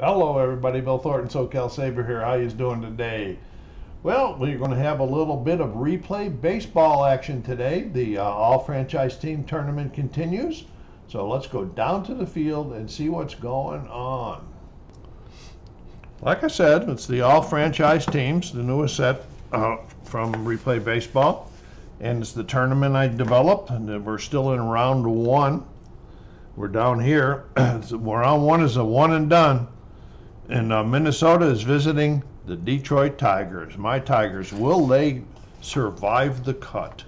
Hello everybody, Bill Thornton, SoCal Saver here. How you doing today? Well, we're going to have a little bit of replay baseball action today. The all-franchise team tournament continues. So let's go down to the field and see what's going on. Like I said, it's the all-franchise teams, the newest set from Replay Baseball. And it's the tournament I developed, and we're still in round one. We're down here. Round one is a one and done. And Minnesota is visiting the Detroit Tigers. My Tigers, will they survive the cut?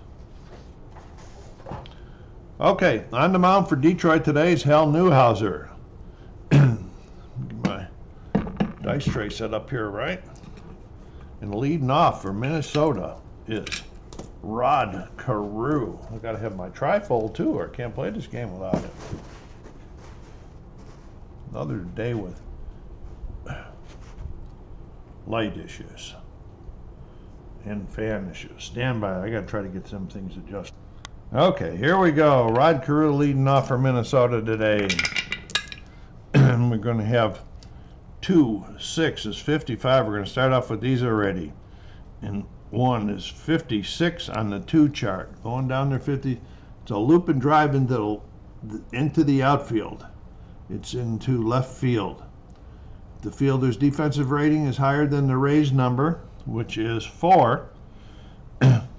Okay, on the mound for Detroit today is Hal Newhouser. Get my dice tray set up here, right? And leading off for Minnesota is Rod Carew. I gotta have my trifold too, or I can't play this game without it. Another day with light issues and fan issues. Stand by. I got to try to get some things adjusted. Okay, here we go. Rod Carew leading off for Minnesota today. And we're going to have 2, 6 is 55. We're going to start off with these already. And 1 is 56 on the 2 chart. Going down there 50. It's a loop and drive into the outfield. It's into left field. The fielder's defensive rating is higher than the raised number, which is 4.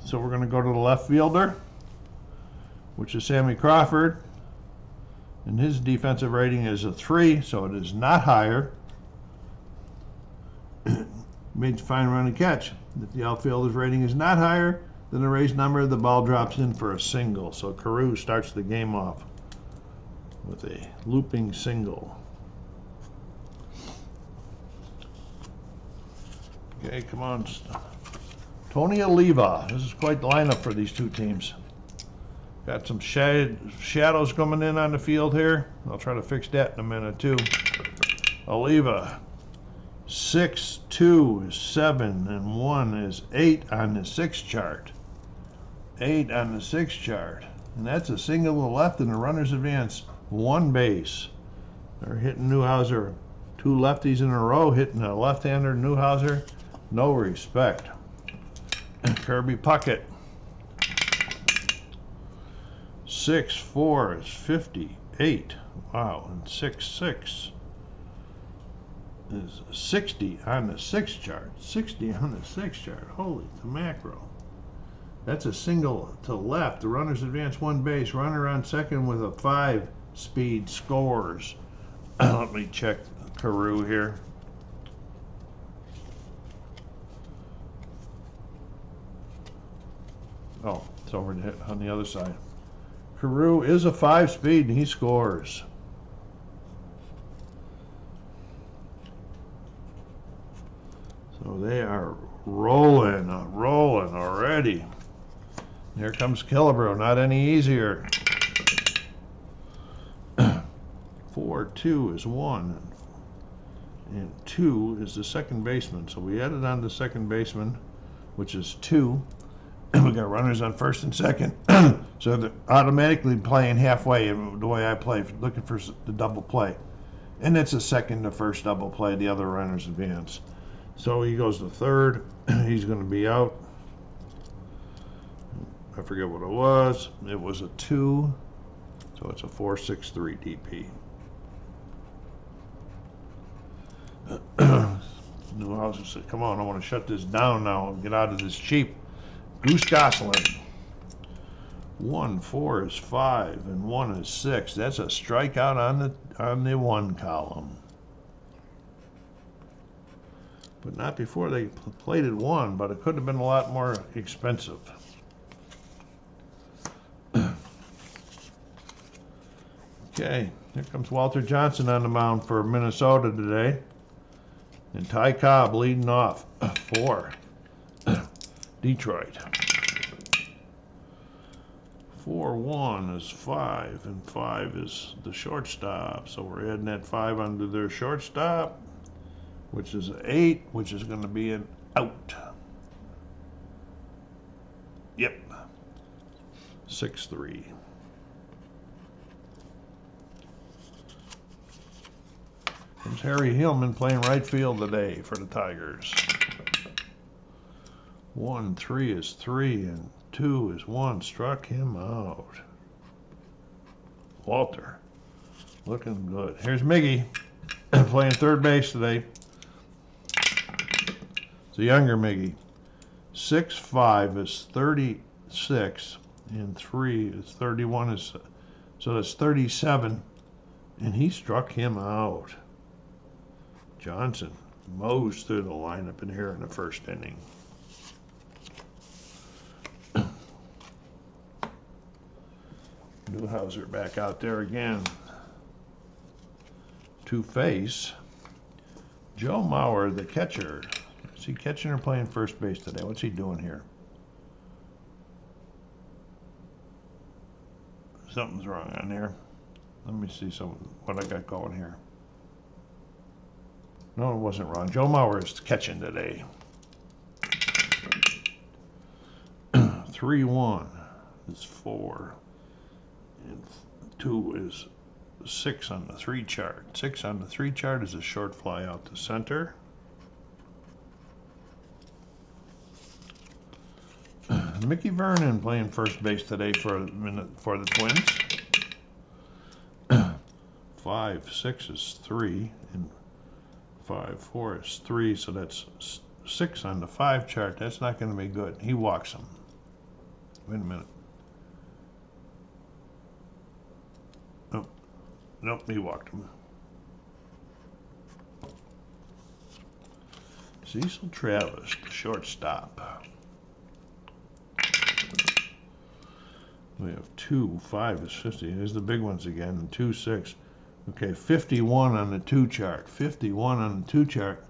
So we're going to go to the left fielder, which is Sammy Crawford. And his defensive rating is a 3, so it is not higher. Made a fine run and catch. If the outfielder's rating is not higher than the raised number, the ball drops in for a single. So Carew starts the game off with a looping single. Okay, come on. Tony Oliva. This is quite the lineup for these two teams. Got some shadows coming in on the field here. I'll try to fix that in a minute too. Oliva. 6, 2 is 7, and 1 is 8 on the 6 chart. 8 on the 6 chart. And that's a single to the left, and the runners advance 1 base. They're hitting Newhouser. 2 lefties in a row, hitting a left-hander Newhouser. No respect. Kirby Puckett. 6, 4 is 58. Wow, and 6, 6 is 60 on the 6 chart. 60 on the 6 chart. Holy mackerel. That's a single to left. The runners advance 1 base. Runner on second with a 5 speed scores. Let me check Carew here. Oh, it's over on the other side. Carew is a 5 speed and he scores. So they are rolling already. Here comes Killebrew, not any easier. 4, 2 is 1, and 2 is the second baseman. So we added on the second baseman, which is 2. And we got runners on first and second. So they're automatically playing halfway the way I play, looking for the double play. And it's a second to first double play. The other runners advance. So he goes to third. He's going to be out. I forget what it was. It was a 2. So it's a 4-6-3 DP. Newhouser said, come on, I want to shut this down now and get out of this cheap. Goose Gosselin. 1, 4 is 5, and 1 is 6. That's a strikeout on the 1 column. But not before they plated 1, but it could have been a lot more expensive. Okay, here comes Walter Johnson on the mound for Minnesota today. And Ty Cobb leading off. 4. Detroit. 4-1 is 5, and 5 is the shortstop. So we're adding that 5 onto their shortstop, which is an 8, which is going to be an out. Yep. 6-3. There's Harry Hillman playing right field today for the Tigers. 1-3 is 3 and 2 is 1. Struck him out. Walter looking good. Here's Miggy playing third base today. It's a younger Miggy. 6'5" is 36 and 3 is 31. So that's 37. And he struck him out. Johnson mows through the lineup in here in the first inning. Newhouser back out there again. To face Joe Mauer, the catcher. Is he catching or playing first base today? What's he doing here? Something's wrong on there. Let me see what I got going here. No, it wasn't wrong. Joe Mauer is catching today. 3-1 is 4. And 2 is 6 on the 3 chart. 6 on the 3 chart is a short fly out to center. Mickey Vernon playing first base today for the Twins. 5-6 is 3 and 5-4 is 3, so that's 6 on the 5 chart. That's not going to be good. He walks him. Wait a minute. Nope, he walked him. Cecil Travis, the shortstop. We have 2, 5 is 50. There's the big ones again, and 2, 6. Okay, 51 on the 2 chart. 51 on the 2 chart.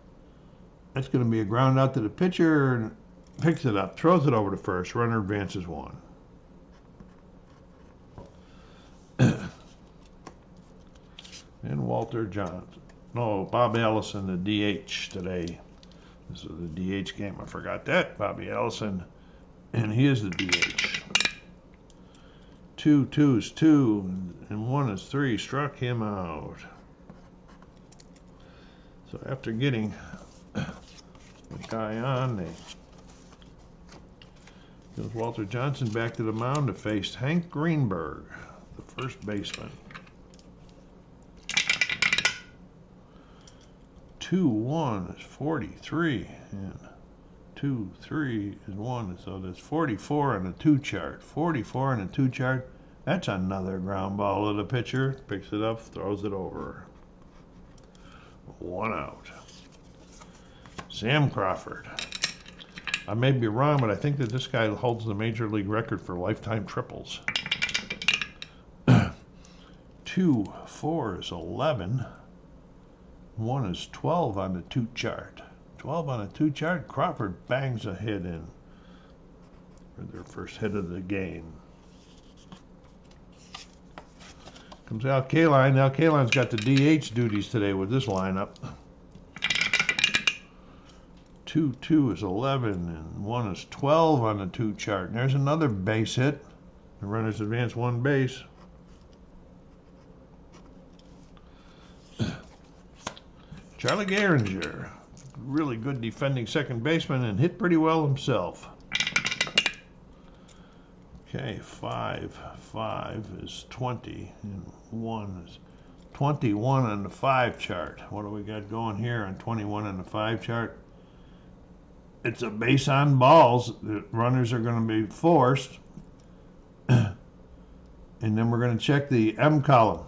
That's going to be a ground out to the pitcher. Picks it up, throws it over to first. Runner advances 1. And Walter Johnson. No, Bob Allison, the DH today. This is the DH game. I forgot that. Bobby Allison. And he is the DH. 2 is 2, and 1 is 3. Struck him out. So after getting the guy on, goes Walter Johnson back to the mound to face Hank Greenberg, the first baseman. 2-1 is 43, and 2-3 is 1, so that's 44 on the 2 chart. 44 on the 2 chart. That's another ground ball to the pitcher. Picks it up, throws it over. 1 out. Sam Crawford. I may be wrong, but I think that this guy holds the major league record for lifetime triples. 2-4 is 11. 1 is 12 on the 2 chart. 12 on the 2 chart. Crawford bangs a hit in for their first hit of the game. Comes Al Kaline. Al Kaline's got the DH duties today with this lineup. 2 is 11 and 1 is 12 on the 2 chart. And there's another base hit. The runners advance 1 base. Charlie Gehringer, really good defending second baseman and hit pretty well himself. Okay, 5 is 20 and 1 is 21 on the 5 chart. What do we got going here on 21 on the 5 chart? It's a base on balls. The runners are going to be forced. And then we're going to check the M column.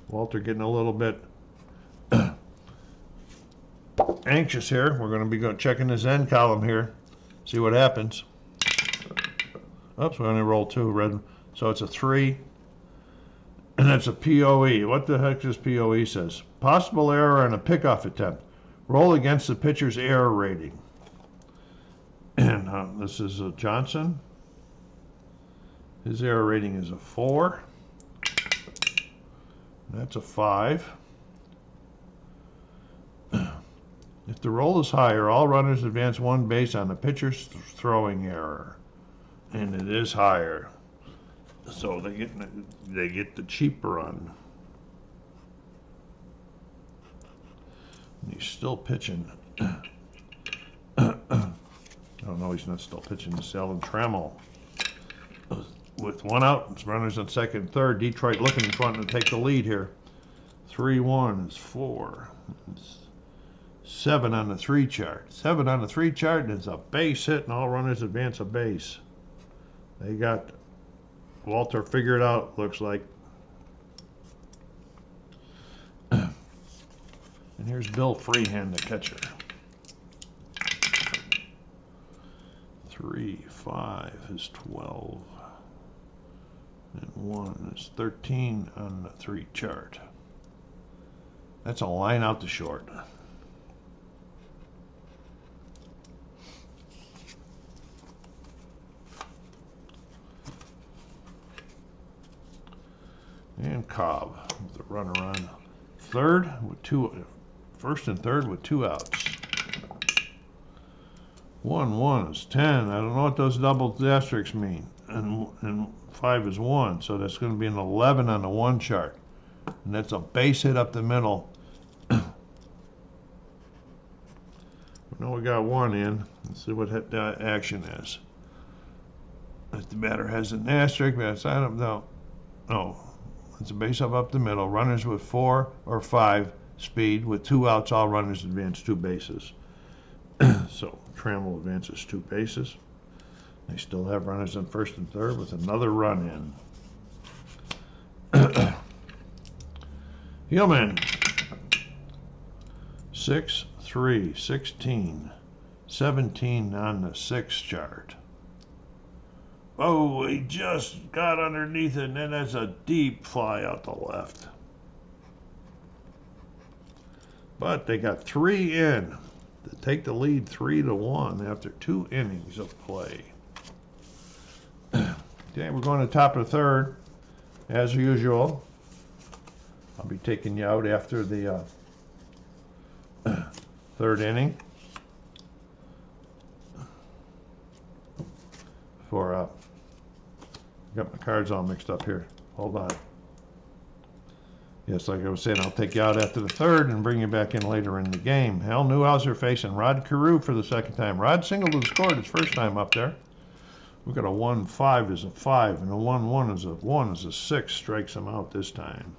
Walter getting a little bit anxious here. We're going to be checking his N column here. See what happens. Oops, we only rolled 2 red. So it's a 3. And that's a POE. What the heck does POE says? Possible error and a pickoff attempt. Roll against the pitcher's error rating. And this is Johnson. His error rating is a 4. That's a 5. If the roll is higher, all runners advance 1 base on the pitcher's throwing error. And it is higher. So they get the cheap run. He's still pitching. Oh no, he's not still pitching. It's Alan Trammell. With one out, runners on second and third. Detroit looking in front to take the lead here. 3-1 is 4. It's 7 on the 3 chart. 7 on the 3 chart, and it's a base hit, and all runners advance a base. They got Walter figured out, looks like. And here's Bill Freehand, the catcher. 3, 5 is 12. And 1 is 13 on the 3 chart. That's a line out to short. And Cobb with the runner on third with first and third with 2 outs. 1-1 is 10. I don't know what those double asterisks mean. And 5 is 1, so that's going to be an 11 on the 1 chart. And that's a base hit up the middle. Now we got 1 in. Let's see what the action is. If the batter has an asterisk, that's out of no. It's a base up the middle. Runners with 4 or 5 speed with 2 outs. All runners advance 2 bases. So Trammell advances 2 bases. They still have runners on first and third with another run in. Hillman. 6, 3, 16, 17 on the 6 chart. Oh, he just got underneath it, and then that's a deep fly out the left. But they got 3 in to take the lead 3-1 after 2 innings of play. Okay, we're going to the top of the third, as usual. I'll be taking you out after the third inning for got my cards all mixed up here. Hold on. Yes, like I was saying, I'll take you out after the third and bring you back in later in the game. Hal Newhouser facing Rod Carew for the second time. Rod Singleton scored his first time up there. We've got a 1-5 is a 5, and a 1-1 is a 1 is a 6. Strikes him out this time.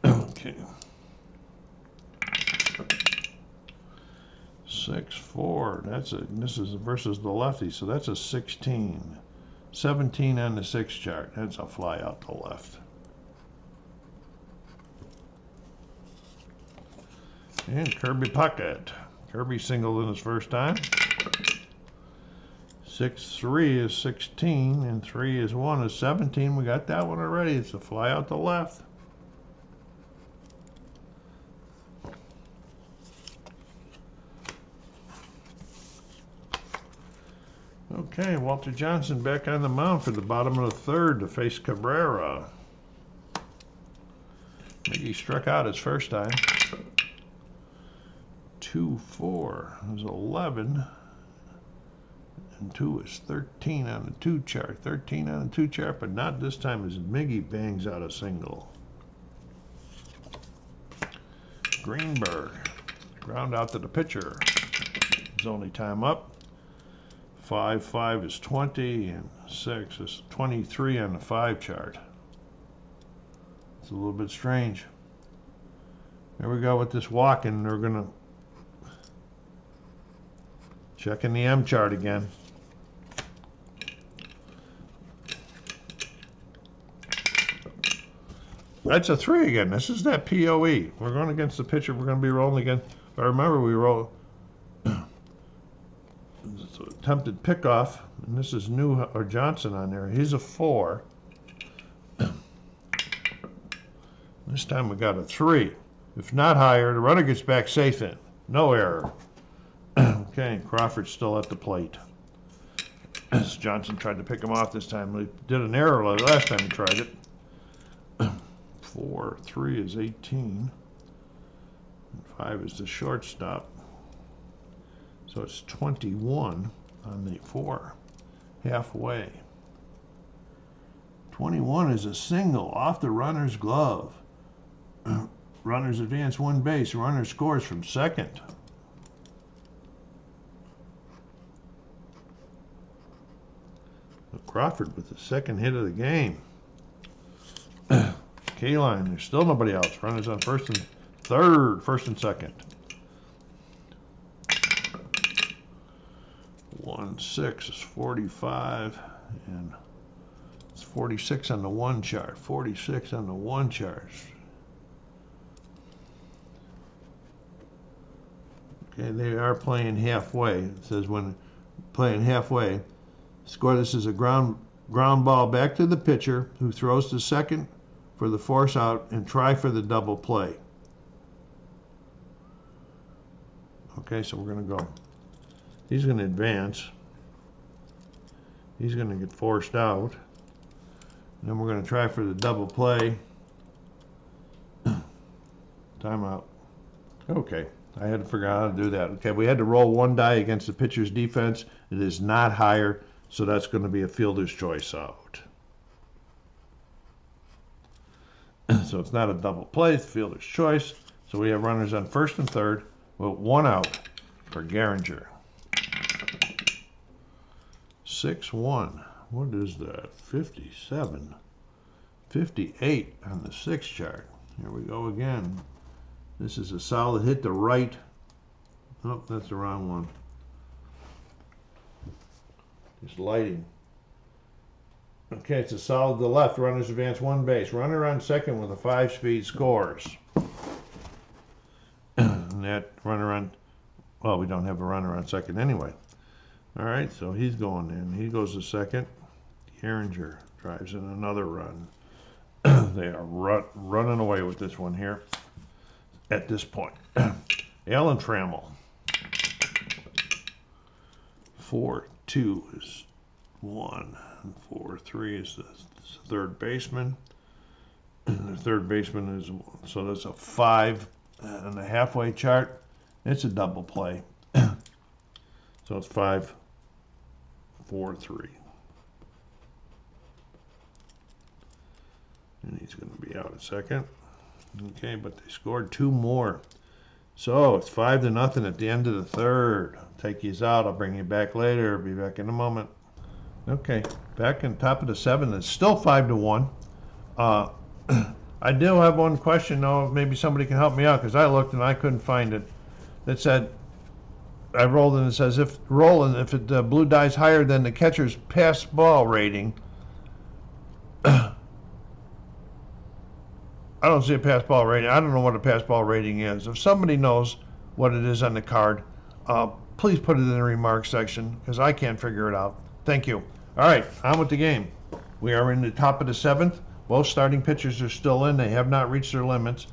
Okay. 6-4. This is versus the lefty, so that's a 16. 17 on the 6 chart. That's a fly out to left. And Kirby Puckett. Kirby singled in his first time. 6-3 is 16, and 3 is 1 is 17. We got that one already. It's a fly out to left. Okay, Walter Johnson back on the mound for the bottom of the third to face Cabrera. He struck out his first time. 2-4 is 11, and 2 is 13 on the 2 chart. 13 on the 2 chart, but not this time as Miggy bangs out a single. Greenberg, ground out to the pitcher. His only time up. 5-5 is 20, and 6 is 23 on the 5 chart. It's a little bit strange. Here we go with this walking. They're going to check in the M chart again. That's a 3 again. This is that POE. We're going against the pitcher. We're going to be rolling again. If I remember, we roll attempted pickoff, and this is Johnson on there. He's a 4. This time we got a 3. If not higher, the runner gets back safe in. No error. Okay, Crawford's still at the plate. As Johnson tried to pick him off this time. He did an error last time he tried it. 4-3 is 18. And 5 is the shortstop. So it's 21 on the 4. Halfway. 21 is a single off the runner's glove. Runners advance one base. Runner scores from second. Crawford with the second hit of the game. K-line, there's still nobody else. Runners on first and third, first and second. 1-6 is 45, and it's 46 on the one chart. 46 on the one chart. Okay, they are playing halfway. It says when playing halfway, score this is a ground ball back to the pitcher who throws to second for the force out and try for the double play. Okay, so we're going to go. He's going to advance. He's going to get forced out. And then we're going to try for the double play. Timeout. Okay, I had to figure out how to do that. Okay, we had to roll one die against the pitcher's defense. It is not higher, so that's going to be a fielder's choice out. So it's not a double play, it's fielder's choice. So we have runners on first and third with one out for Gehringer. 6-1. What is that? 57. 58 on the 6 chart. Here we go again. This is a solid hit to right. Oh, that's the wrong one. Just lighting. Okay, it's a solid to left. Runners advance one base. Runner on second with a 5-speed scores. And that runner on, well, we don't have a runner on second anyway. All right, so he's going in. He goes to second. Gehringer drives in another run. They are running away with this one here at this point. Allen Trammell. 4-2 is 1. And 4-3 is the third baseman. The third baseman is, so that's a 5 on the halfway chart. It's a double play. So it's 5-4-3. And he's going to be out at second. Okay, but they scored 2 more. So it's 5-0 at the end of the third. I'll take these out. I'll bring you back later. I'll be back in a moment. Okay, back in top of the 7th. It's still 5-1. I do have one question, though. Maybe somebody can help me out, because I looked and I couldn't find it. That said, I rolled and it says, if the blue die's higher than the catcher's pass ball rating, I don't see a pass ball rating. I don't know what a pass ball rating is. If somebody knows what it is on the card, please put it in the remarks section, because I can't figure it out. Thank you. All right, on with the game. We are in the top of the 7th. Both starting pitchers are still in. They have not reached their limits.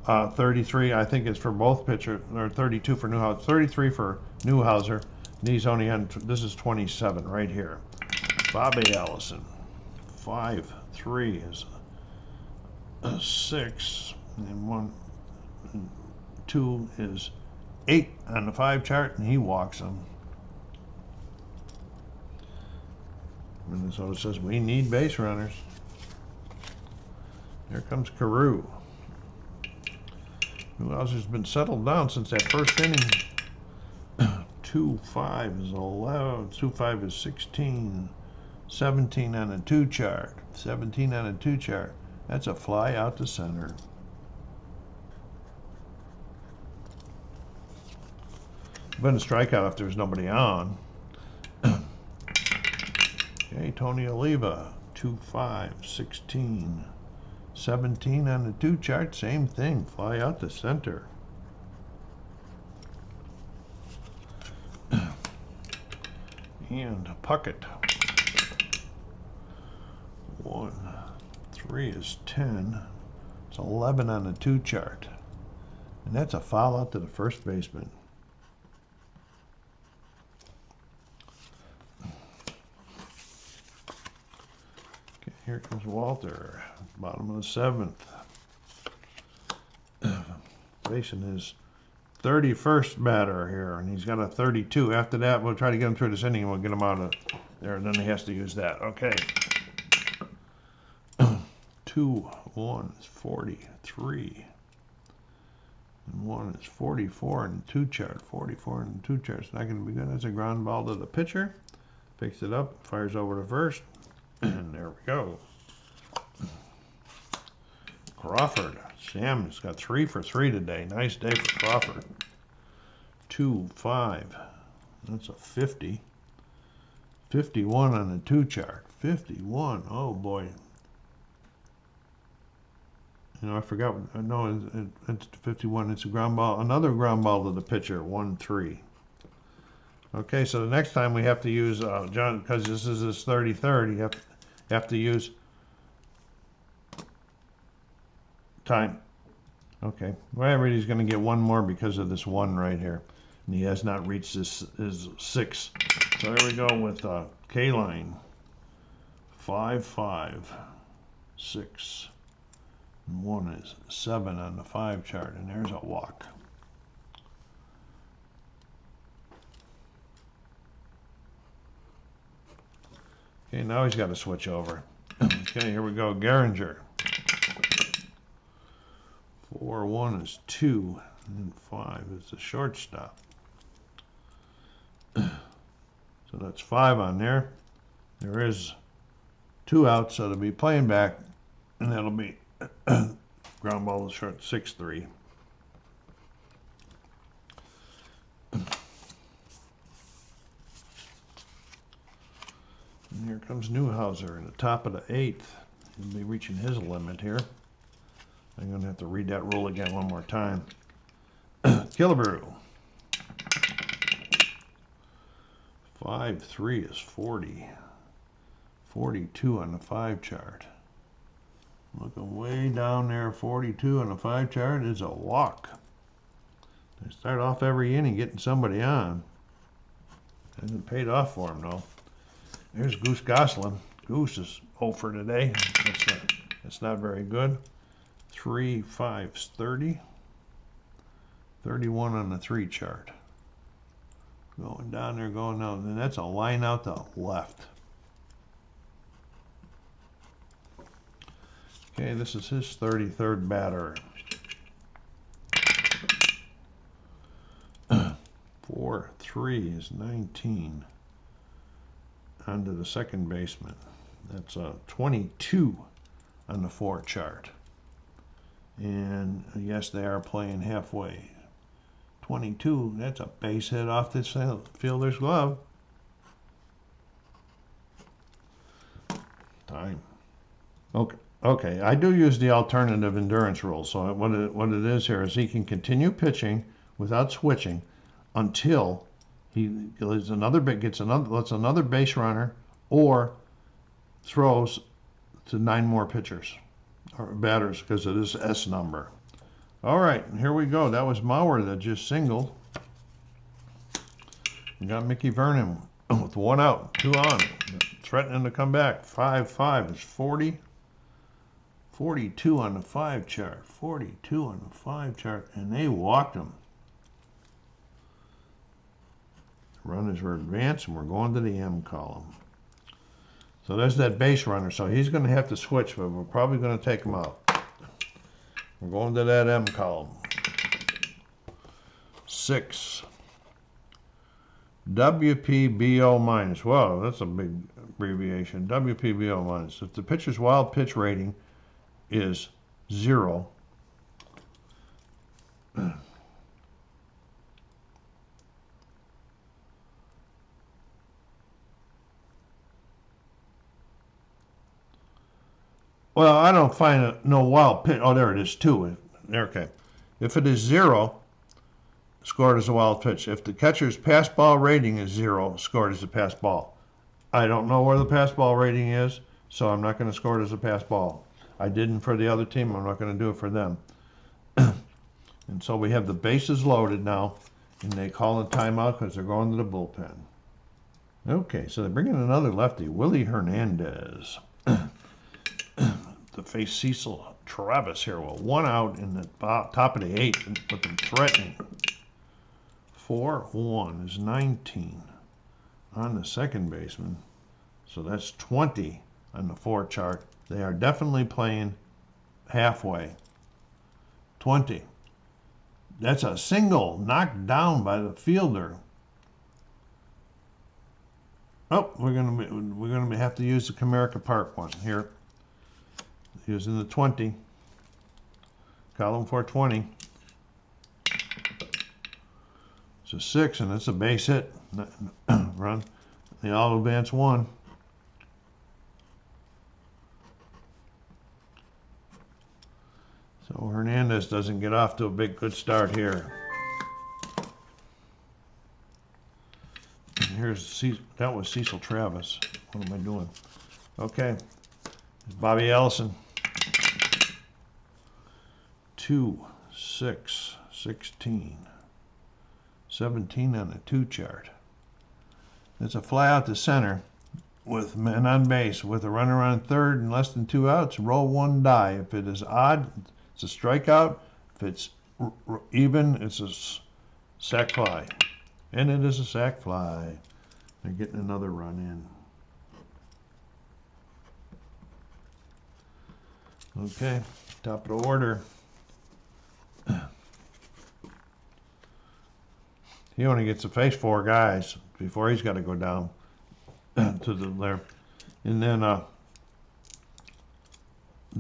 33, I think, is for both pitchers, or 32 for Newhouser. 33 for Newhouser. And he's only on, this is 27 right here. Bobby Allison. 5-3 is 6, and 1 and 2 is 8 on the 5 chart, and he walks them. Minnesota says we need base runners. Here comes Carew. Newhouser's been settled down since that first inning. 2-5 is 11. 2-5 is 16. 17 on a 2 chart. 17 on a 2 chart. That's a fly out to center. Been a strikeout if there's nobody on. Okay, Tony Oliva. 2-5, 16. 17 on the 2 chart, same thing, fly out to center. And Puckett. 1-3 is 10. It's 11 on the 2 chart. And that's a foul out to the first baseman. Okay, here comes Walter. Bottom of the 7th. Facing his 31st batter here, and he's got a 32. After that, we'll try to get him through this inning, and we'll get him out of there, and then he has to use that. Okay. 2-1 is 43. And 1 is 44 and 2 chart. 44 and 2 chart's not going to be good. That's a ground ball to the pitcher. Picks it up, fires over to first, and there we go. Crawford. Sam has got 3 for 3 today. Nice day for Crawford. 2-5. That's a 50. 51 on the 2 chart. 51. Oh boy. You know, I forgot. No, it's 51. It's a ground ball. Another ground ball to the pitcher. 1-3. Okay, so the next time we have to use John, because this is his 33rd. You have to use time. Okay. Well, he's going to get one more because of this 1 right here, and he has not reached his 6. So there we go with K-line. 5, 5, 6. 1 is 7 on the 5 chart, and there's a walk. Okay, now he's got to switch over. Okay, here we go. Gehringer. 4-1 is 2, and 5 is the shortstop. So that's 5 on there. There is 2 outs, so they'll be playing back, and that'll be ground ball to short. 6-3. And here comes Newhouser in the top of the 8th. He'll be reaching his limit here. I'm going to have to read that rule again one more time. Killebrew. 5-3 is 40. 42 on the 5 chart. Looking way down there, 42 on the 5 chart is a walk. They start off every inning getting somebody on. Hasn't paid off for him though. There's Goose Goslin. Goose is 0 for today. That's not very good. 3, 5 is 30. 31 on the 3 chart. Going down there, going down. And that's a line out the left. Okay, this is his 33rd batter. 4-3 is 19. Onto the second baseman. That's 22 on the 4 chart. And yes, they are playing halfway. 22, that's a base hit off this fielder's glove. Time. Okay, I do use the alternative endurance rule. So what it is here is he can continue pitching without switching until he lets another base runner or throws to 9 more pitchers or batters because of this S number. All right, here we go. That was Mauer that just singled. We got Mickey Vernon with 1 out, 2 on, threatening to come back. 5-5 is 40. 42 on the 5 chart. 42 on the 5 chart, and they walked him. Runners were advanced, and we're going to the M column. So there's that base runner. So he's going to have to switch, but we're probably going to take him out. We're going to that M column. 6. WPBO minus. Wow, that's a big abbreviation. WPBO minus. If the pitcher's wild pitch rating is 0, well, I don't find no wild pitch. Oh, there it is, 2. Okay. If it is 0, scored as a wild pitch. If the catcher's pass ball rating is 0, scored as a pass ball. I don't know where the pass ball rating is, so I'm not going to score it as a pass ball. I didn't for the other team. I'm not going to do it for them. And so we have the bases loaded now, and they call a timeout because they're going to the bullpen. Okay, so they're bringing another lefty, Willie Hernandez. To face Cecil Travis here. Well, 1 out in the top of the 8th with them threatening. 4-1 is 19 on the second baseman. So that's 20 on the 4 chart. They are definitely playing halfway. 20. That's a single knocked down by the fielder. Oh, we're gonna have to use the Comerica Park one here. Using the 20. Column 420. It's a 6, and it's a base hit. Run. They all advance 1. So Hernandez doesn't get off to a good start here. And that was Cecil Travis. What am I doing? Okay. Bobby Allison. 2, 6, 16, 17 on the 2 chart. It's a fly out to center with men on base with a runner on third and less than 2 outs. Roll 1 die. If it is odd, it's a strikeout. If it's even, it's a sac fly. And it is a sac fly. They're getting another run in. Okay, top of the order. He only gets to face 4 guys before he's got to go down to the there. And then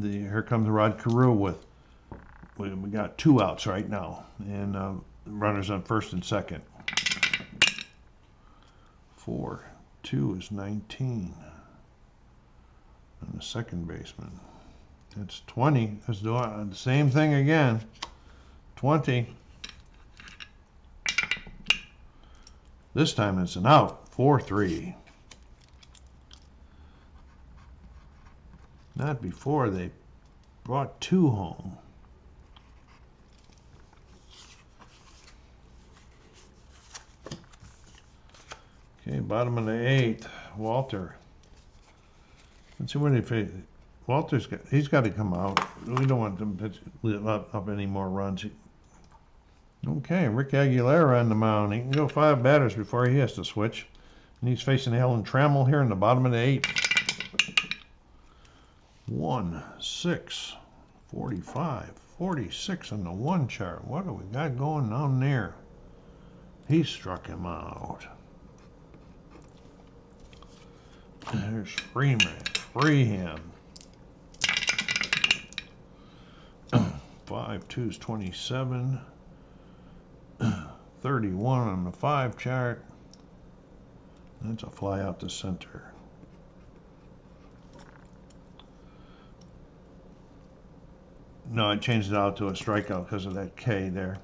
here comes Rod Carew with we got 2 outs right now, and runners on first and second. 4, 2 is 19 on the second baseman. It's 20. Let's do the same thing again. 20. This time it's an out. 4-3. Not before they brought 2 home. Okay, bottom of the 8th. Walter. Let's see what he faces. He's got to come out. We don't want them to up any more runs. Okay, Rick Aguilera on the mound. He can go 5 batters before he has to switch. And he's facing Alan Trammell here in the bottom of the 8th. 1, 6, 45, 46 on the 1 chart. What do we got going on there? He struck him out. There's Freeham. 5, 2 is 27. 31 on the 5 chart. That's a fly out to center. No, I changed it out to a strikeout because of that K there.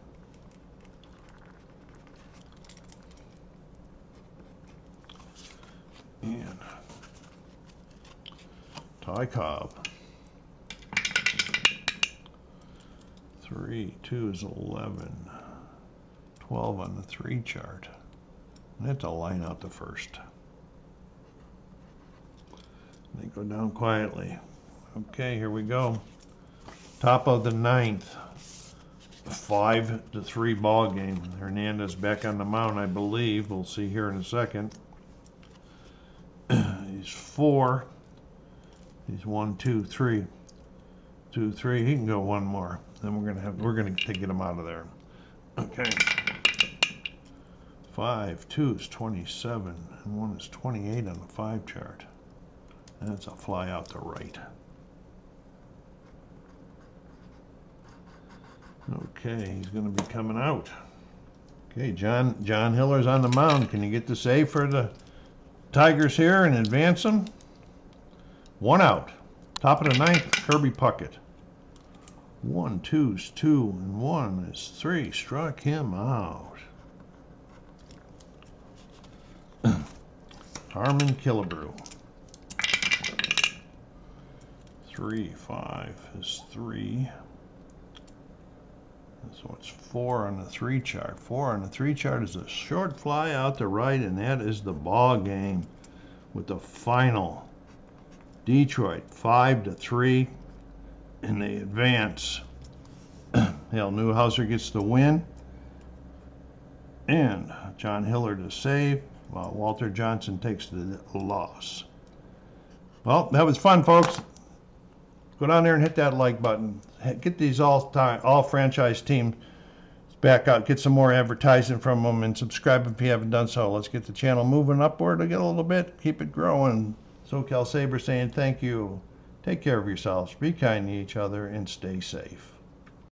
And Ty Cobb. 3, 2 is 11. 12 on the 3 chart. And that's a line out to first. They go down quietly. Okay, here we go. Top of the 9th. 5-3 ball game. Hernandez back on the mound, I believe. We'll see here in a second. He's 4. He's 1, 2, 3. 2, 3. He can go 1 more. Then we're gonna get him out of there. Okay. 5, 2 is 27, and 1 is 28 on the 5 chart. And that's a fly out to right. Okay, he's going to be coming out. Okay, John Hiller's on the mound. Can you get the save for the Tigers here and advance them? 1 out. Top of the 9th, Kirby Puckett. 1, 2 is 2, and 1 is 3. Struck him out. Harmon Killebrew. 3, 5 is 3. So it's 4 on the 3 chart. 4 on the 3 chart is a short fly out to right, and that is the ball game with the final. Detroit 5-3, and they advance. Hal Newhouser gets the win, and John Hiller to save, while Walter Johnson takes the loss. Well, that was fun, folks. Go down there and hit that like button. Get these all franchise teams back out. Get some more advertising from them, and subscribe if you haven't done so. Let's get the channel moving upward again a little bit. Keep it growing. SoCal Saber saying thank you. Take care of yourselves. Be kind to each other and stay safe.